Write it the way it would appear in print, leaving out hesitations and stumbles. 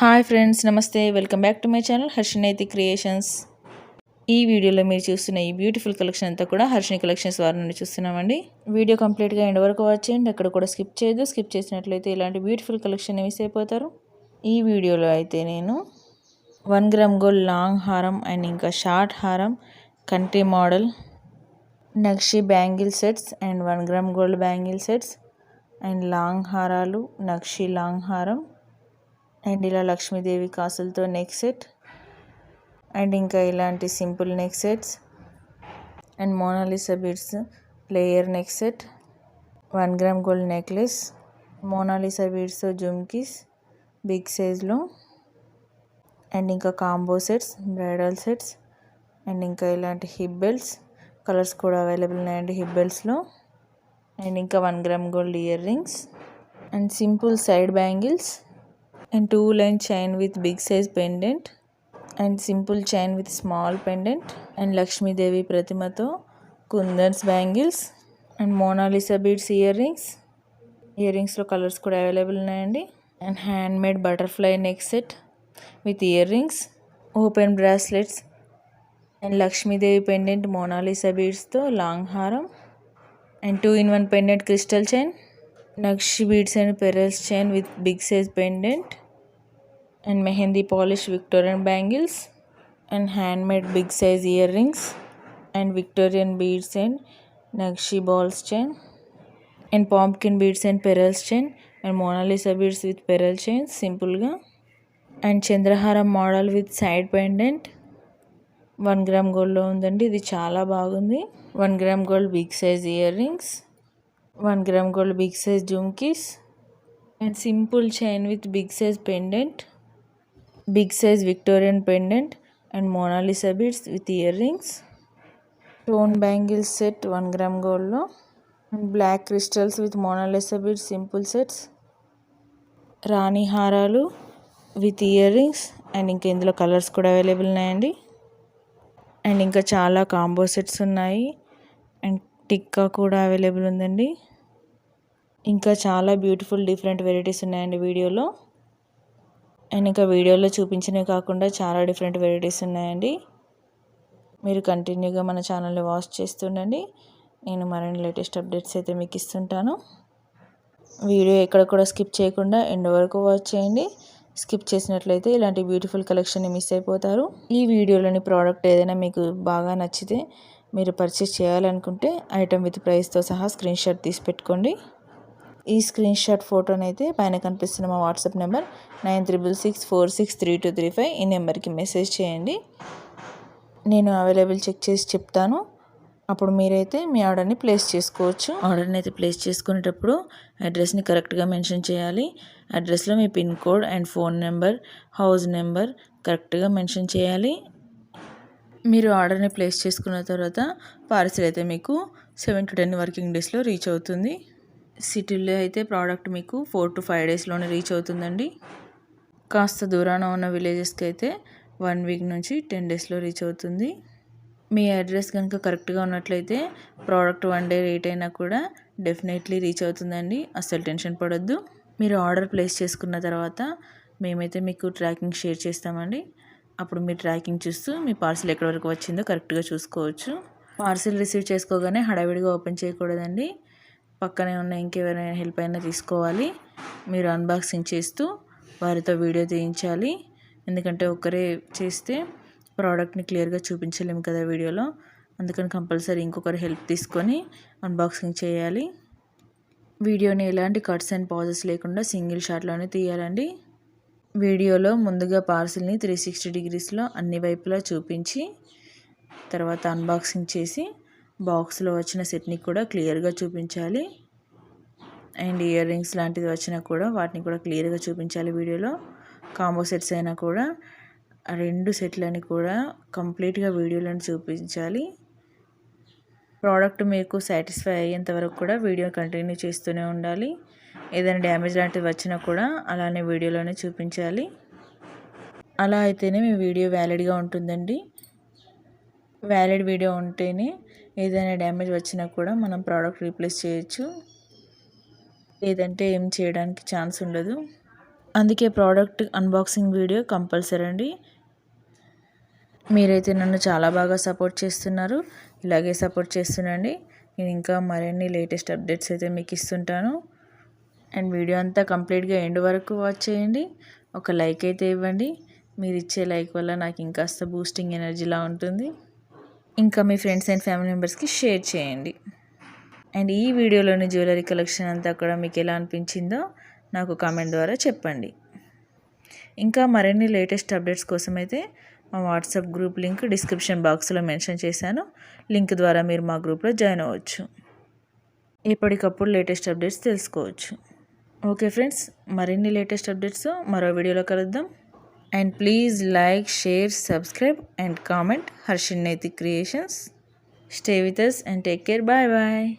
Hi friends, నమస్తే. Welcome back to my channel Harshini Naitik creations. ఈ వీడియోలో మీరు చూస్తున్న ఈ బ్యూటిఫుల్ కలెక్షన్ అంతా కూడా హర్షిని కలెక్షన్స్ వారి నుండి చూస్తున్నామండి. వీడియో కంప్లీట్గా ఎండ్ వరకు వాచ్ చేయండి, ఎక్కడ కూడా స్కిప్ చేయదు. స్కిప్ చేసినట్లయితే ఇలాంటి బ్యూటిఫుల్ కలెక్షన్ మిస్ అయిపోతారు. ఈ వీడియోలో అయితే నేను 1 గ్రామ్ గోల్డ్ లాంగ్ హారం అండ్ ఇంకా షార్ట్ హారం, కంట్రీ మోడల్, నక్షి bangle sets and 1 gram gold bangle sets and long హారాలు, నక్షి లాంగ్ హారం అండ్ ఇలా లక్ష్మీదేవి కాసులతో నెక్ సెట్ అండ్ ఇంకా ఇలాంటి simple neck sets and Mona Lisa beads layer neck set, 1 gram gold necklace, Mona Lisa beads jhumkis big సైజ్లో అండ్ ఇంకా combo sets, bridal sets and ఇంకా ఇలాంటి హిప్ బెల్ట్స్ కలర్స్ కూడా అవైలబుల్ ఉన్నాయండి హిప్ బెల్ట్స్లో. అండ్ ఇంకా 1 gram gold ear rings and simple side bangles and 2-line chain with big size pendant and simple chain with small pendant and Lakshmi Devi Pratimato kundans bangles and Mona Lisa beads earrings lo colors kuda available unnayandi and handmade butterfly neck set with earrings, open bracelets and Lakshmi Devi pendant Mona Lisa beads tho long haram and 2-in-1 pendant crystal chain, Nakshi beads and pearls chain with big size pendant and mehendi polish Victorian bangles and handmade big size earrings and Victorian beads and Nakshi balls chain and pumpkin beads and pearls chain and Mona Lisa beads with pearl chains simple ga and Chandraharam model with side pendant. 1 gram gold లో ఉందండి, ఇది చాలా బాగుంది. 1 gram gold big size earrings, 1 gram gold big size jhumkis and simple chain with big size pendant, big size Victorian pendant and Mona Lisa beads with earrings, stone bangles set 1 gram gold lo and black crystals with Mona Lisa beads simple sets, రాణి హారాలు with earrings and ఇంకా ఇందులో colours కూడా available ఉన్నాయండి. And ఇంకా చాలా combo sets ఉన్నాయి and tikka కూడా available ఉందండి. ఇంకా చాలా బ్యూటిఫుల్ డిఫరెంట్ వెరైటీస్ ఉన్నాయండి వీడియోలో. అండ్ ఇంకా వీడియోలో చూపించినవి కాకుండా చాలా డిఫరెంట్ వెరైటీస్ ఉన్నాయండి. మీరు కంటిన్యూగా మన ఛానల్ని వాచ్ చేస్తుండండి, నేను మరిన్ని లేటెస్ట్ అప్డేట్స్ అయితే మీకు ఇస్తుంటాను. వీడియో ఎక్కడ కూడా స్కిప్ చేయకుండా ఎండ్ వరకు వాచ్ చేయండి. స్కిప్ చేసినట్లయితే ఇలాంటి బ్యూటిఫుల్ కలెక్షన్ని మిస్ అయిపోతారు. ఈ వీడియోలోని ప్రోడక్ట్ ఏదైనా మీకు బాగా నచ్చితే మీరు పర్చేస్ చేయాలనుకుంటే ఐటమ్ విత్ ప్రైస్తో సహా స్క్రీన్ షాట్ తీసి పెట్టుకోండి. ఈ స్క్రీన్ షాట్ ఫోటోని అయితే పైన కనిపిస్తున్న మా వాట్సాప్ నెంబర్ 9664633235 ఈ నెంబర్కి మెసేజ్ చేయండి. నేను అవైలబుల్ చెక్ చేసి చెప్తాను, అప్పుడు మీరైతే మీ ఆర్డర్ని ప్లేస్ చేసుకోవచ్చు. ఆర్డర్ని అయితే ప్లేస్ చేసుకునేటప్పుడు అడ్రస్ని కరెక్ట్గా మెన్షన్ చేయాలి. అడ్రస్లో మీ pin code and phone number, house number కరెక్ట్గా మెన్షన్ చేయాలి. మీరు ఆర్డర్ని ప్లేస్ చేసుకున్న తర్వాత పార్సిల్ అయితే మీకు 7 to 10 వర్కింగ్ డేస్లో రీచ్ అవుతుంది. సిటీలో అయితే ప్రోడక్ట్ మీకు 4 to 5 డేస్లోనే రీచ్ అవుతుందండి. కాస్త దూరాన ఉన్న విలేజెస్కి అయితే 1 వీక్ నుంచి 10 డేస్లో రీచ్ అవుతుంది. మీ అడ్రస్ కనుక కరెక్ట్గా ఉన్నట్లయితే ప్రోడక్ట్ 1 డే లేట్ అయినా కూడా డెఫినెట్లీ రీచ్ అవుతుందండి. అస్సలు టెన్షన్ పడొద్దు. మీరు ఆర్డర్ ప్లేస్ చేసుకున్న తర్వాత మేమైతే మీకు ట్రాకింగ్ షేర్ చేస్తామండి. అప్పుడు మీరు ట్రాకింగ్ చూస్తూ మీ పార్సిల్ ఎక్కడి వరకు వచ్చిందో కరెక్ట్గా చూసుకోవచ్చు. పార్సిల్ రిసీవ్ చేసుకోగానే హడావిడిగా ఓపెన్ చేయకూడదండి. పక్కనే ఉన్న ఇంకెవరైనా హెల్ప్ అయినా తీసుకోవాలి. మీరు అన్బాక్సింగ్ చేస్తూ వారితో వీడియో తీయించాలి. ఎందుకంటే ఒక్కరే చేస్తే ప్రోడక్ట్ని క్లియర్గా చూపించలేము కదా వీడియోలో. అందుకని కంపల్సరీ ఇంకొకరు హెల్ప్ తీసుకొని అన్బాక్సింగ్ చేయాలి. వీడియోని ఎలాంటి కట్స్ అండ్ పాజెస్ లేకుండా సింగిల్ షాట్లోనే తీయాలండి. వీడియోలో ముందుగా పార్సిల్ని 360 degreesలో అన్ని వైపులా చూపించి తర్వాత అన్బాక్సింగ్ చేసి బాక్స్లో వచ్చిన సెట్ని కూడా క్లియర్గా చూపించాలి. అండ్ ఇయర్ రింగ్స్ లాంటిది వచ్చినా కూడా వాటిని కూడా క్లియర్గా చూపించాలి. వీడియోలో కాంబో సెట్స్ అయినా కూడా 2 సెట్లని కూడా కంప్లీట్గా వీడియోలను చూపించాలి. ప్రోడక్ట్ మీకు సాటిస్ఫై అయ్యేంత వరకు కూడా వీడియో కంటిన్యూ చేస్తూనే ఉండాలి. ఏదైనా డ్యామేజ్ లాంటివి వచ్చినా కూడా అలానే వీడియోలోనే చూపించాలి. అలా అయితేనే మీ వీడియో వ్యాలిడ్గా ఉంటుందండి. వ్యాలిడ్ వీడియో ఉంటేనే ఏదైనా డ్యామేజ్ వచ్చినా కూడా మనం ప్రోడక్ట్ రీప్లేస్ చేయొచ్చు, లేదంటే ఏం చేయడానికి ఛాన్స్ ఉండదు. అందుకే ప్రోడక్ట్ అన్బాక్సింగ్ వీడియో కంపల్సరీ అండి. మీరైతే నన్ను చాలా బాగా సపోర్ట్ చేస్తున్నారు, ఇలాగే సపోర్ట్ చేస్తుండండి. నేను ఇంకా మరిన్ని లేటెస్ట్ అప్డేట్స్ అయితే మీకు ఇస్తుంటాను. అండ్ వీడియో అంతా కంప్లీట్గా ఎండ్ వరకు వాచ్ చేయండి. ఒక లైక్ అయితే ఇవ్వండి. మీరు ఇచ్చే లైక్ వల్ల నాకు ఇంకాస్త బూస్టింగ్ ఎనర్జీలా ఉంటుంది. ఇంకా మీ ఫ్రెండ్స్ అండ్ ఫ్యామిలీ మెంబర్స్కి షేర్ చేయండి. అండ్ ఈ వీడియోలోని జ్యువెలరీ కలెక్షన్ అంతా కూడా మీకు ఎలా అనిపించిందో నాకు కామెంట్ ద్వారా చెప్పండి. ఇంకా మరిన్ని లేటెస్ట్ అప్డేట్స్ కోసం అయితే మా వాట్సాప్ గ్రూప్ లింక్ డిస్క్రిప్షన్ బాక్స్లో మెన్షన్ చేశాను. లింక్ ద్వారా మీరు మా గ్రూప్లో జాయిన్ అవ్వచ్చు. ఎప్పటికప్పుడు లేటెస్ట్ అప్డేట్స్ తెలుసుకోవచ్చు. ఓకే ఫ్రెండ్స్, మరిన్ని లేటెస్ట్ అప్డేట్స్ మరో వీడియోలో కలుద్దాం. And please like, share, subscribe and comment Harshini Naitik Creations. Stay with us and take care. Bye bye.